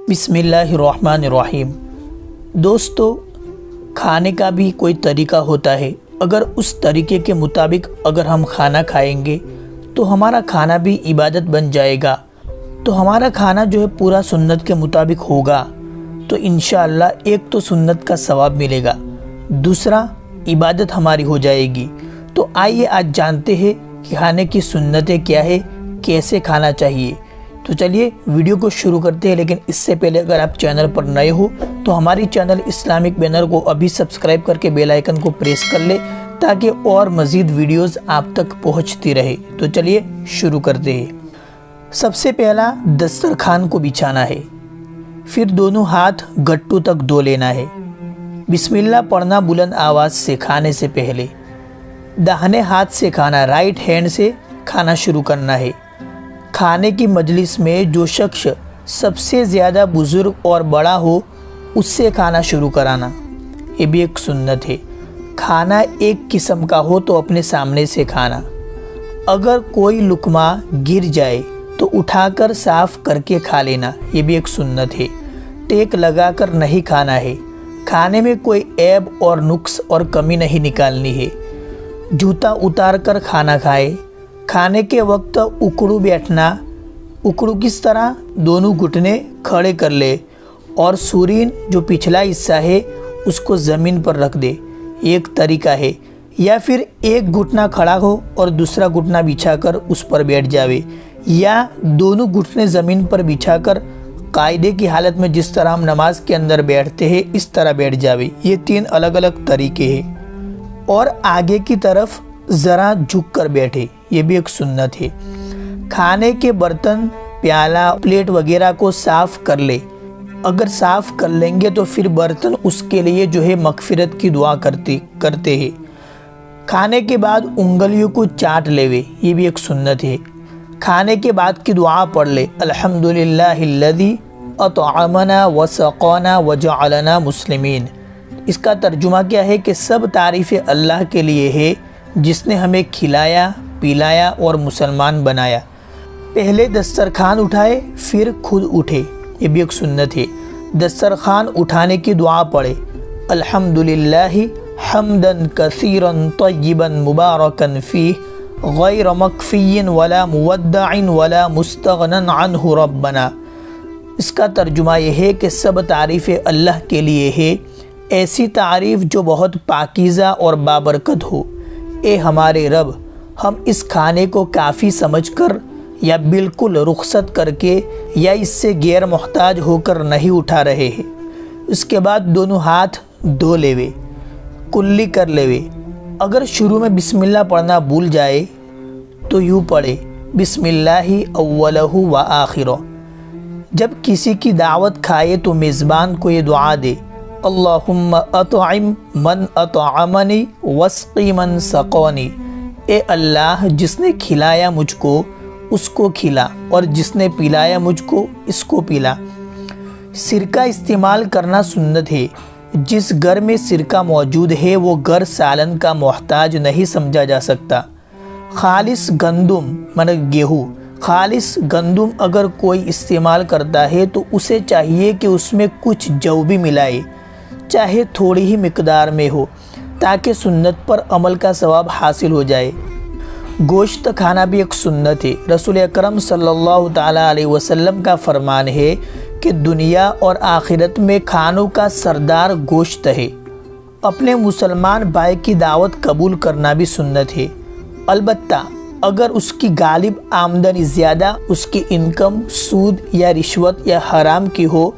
बिस्मिल्लाहिर्रहमानिर्रहीम। दोस्तों, खाने का भी कोई तरीका होता है। अगर उस तरीके के मुताबिक अगर हम खाना खाएंगे तो हमारा खाना भी इबादत बन जाएगा। तो हमारा खाना जो है पूरा सुन्नत के मुताबिक होगा तो इंशाअल्लाह एक तो सुन्नत का सवाब मिलेगा, दूसरा इबादत हमारी हो जाएगी। तो आइए आज जानते हैं कि खाने की सुन्नतें क्या है, कैसे खाना चाहिए। तो चलिए वीडियो को शुरू करते हैं। लेकिन इससे पहले अगर आप चैनल पर नए हो तो हमारी चैनल इस्लामिक बैनर को अभी सब्सक्राइब करके बेल आइकन को प्रेस कर ले ताकि और मज़ीद वीडियोस आप तक पहुंचती रहे। तो चलिए शुरू करते हैं। सबसे पहला दस्तरखान को बिछाना है, फिर दोनों हाथ गट्टू तक धो लेना है। बिस्मिल्लाह पढ़ना बुलंद आवाज़ से खाने से पहले। दाहिने हाथ से खाना, राइट हैंड से खाना शुरू करना है। खाने की मजलिस में जो शख्स सबसे ज़्यादा बुज़ुर्ग और बड़ा हो उससे खाना शुरू कराना, ये भी एक सुन्नत है। खाना एक किस्म का हो तो अपने सामने से खाना। अगर कोई लुकमा गिर जाए तो उठाकर साफ़ करके खा लेना, ये भी एक सुन्नत है। टेक लगाकर नहीं खाना है। खाने में कोई ऐब और नुक्स और कमी नहीं निकालनी है। जूता उतार कर खाना खाए। खाने के वक्त उकड़ू बैठना। उकड़ू किस तरह? दोनों घुटने खड़े कर ले और सूरीन जो पिछला हिस्सा है उसको ज़मीन पर रख दे, एक तरीका है। या फिर एक घुटना खड़ा हो और दूसरा घुटना बिछाकर उस पर बैठ जावे, या दोनों घुटने ज़मीन पर बिछाकर कायदे की हालत में जिस तरह हम नमाज के अंदर बैठते हैं इस तरह बैठ जावे। ये 3 अलग अलग तरीके हैं। और आगे की तरफ ज़रा झुक कर बैठे, ये भी एक सुन्नत है। खाने के बर्तन, प्याला, प्लेट वगैरह को साफ़ कर ले। अगर साफ़ कर लेंगे तो फिर बर्तन उसके लिए जो है मगफिरत की दुआ करते हैं। खाने के बाद उंगलियों को चाट लेवे, ये भी एक सुन्नत है। खाने के बाद की दुआ पढ़ ले, अल्हम्दुलिल्लाहिल्लज़ी अतअमना व सक़ाना व जअलना मुस्लिमीन। इसका तर्जुमा क्या है कि सब तारीफ़ें अल्लाह के लिए है जिसने हमें खिलाया, पिलाया और मुसलमान बनाया। पहले दस्तरखान उठाए फिर खुद उठे, ये भी एक सुन्नत है। दस्तरखान उठाने की दुआ पढ़े, अल्हम्दुलिल्लाहि हम्दन कसीरन तय्यिबन मुबारकन फीह गैर मकफ़िय्यिन वला मुवद्दअन वला मुस्तग़नन अन्हु रब्बना। इसका तर्जुमा यह है कि सब तारीफ़ें अल्लाह के लिए है, ऐसी तारीफ़ जो बहुत पाकीज़ा और बाबरकत हो। ए हमारे रब, हम इस खाने को काफ़ी समझकर या बिल्कुल रुखसत करके या इससे गैर मोहताज होकर नहीं उठा रहे हैं। उसके बाद दोनों हाथ धो लेवे, कुल्ली कर लेवे। अगर शुरू में बिस्मिल्लाह पढ़ना भूल जाए तो यूँ पढ़े, बिस्मिल्लाहि अव्वलहु व आखिरहु। जब किसी की दावत खाए तो मेज़बान को ये दुआ दे, अल्लाहुम्मा अतइम मन अतअमनी वस्क़ी मन सक़नी। ए अल्लाह, जिसने खिलाया मुझको उसको खिला और जिसने पिलाया मुझको इसको पिला। सिरका इस्तेमाल करना सुन्नत है। जिस घर में सिरका मौजूद है वो घर सालन का मोहताज नहीं समझा जा सकता। खालिस गंदुम माने गेहूँ, खालिस गंदुम अगर कोई इस्तेमाल करता है तो उसे चाहिए कि उसमें कुछ जव भी मिलाए, चाहे थोड़ी ही मिकदार में हो, ताकि सुन्नत पर अमल का सवाब हासिल हो जाए। गोश्त खाना भी एक सुन्नत है। रसूल अकरम सल्लल्लाहु ताला अलैहि वसल्लम का फरमान है कि दुनिया और आखिरत में खानों का सरदार गोश्त है। अपने मुसलमान भाई की दावत कबूल करना भी सुन्नत है। अलबत्ता अगर उसकी गालिब आमदनी ज़्यादा, उसकी इनकम सूद या रिश्वत या हराम की हो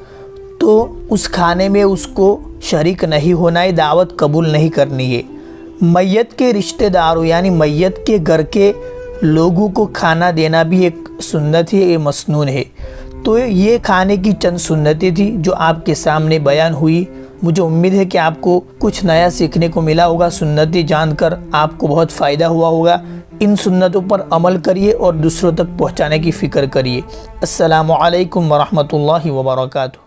तो उस खाने में उसको शरीक नहीं होना है, दावत कबूल नहीं करनी है। मैयत के रिश्तेदारों यानी मैयत के घर के लोगों को खाना देना भी एक सुन्नत है, ये मसनून है। तो ये खाने की चंद सुन्नतें थी जो आपके सामने बयान हुई। मुझे उम्मीद है कि आपको कुछ नया सीखने को मिला होगा। सुन्नतें जानकर आपको बहुत फ़ायदा हुआ होगा। इन सुन्नतों पर अमल करिए और दूसरों तक पहुँचाने की फ़िक्र करिए। अस्सलामु अलैकुम वरहमतुल्लाहि वबरकातुहू।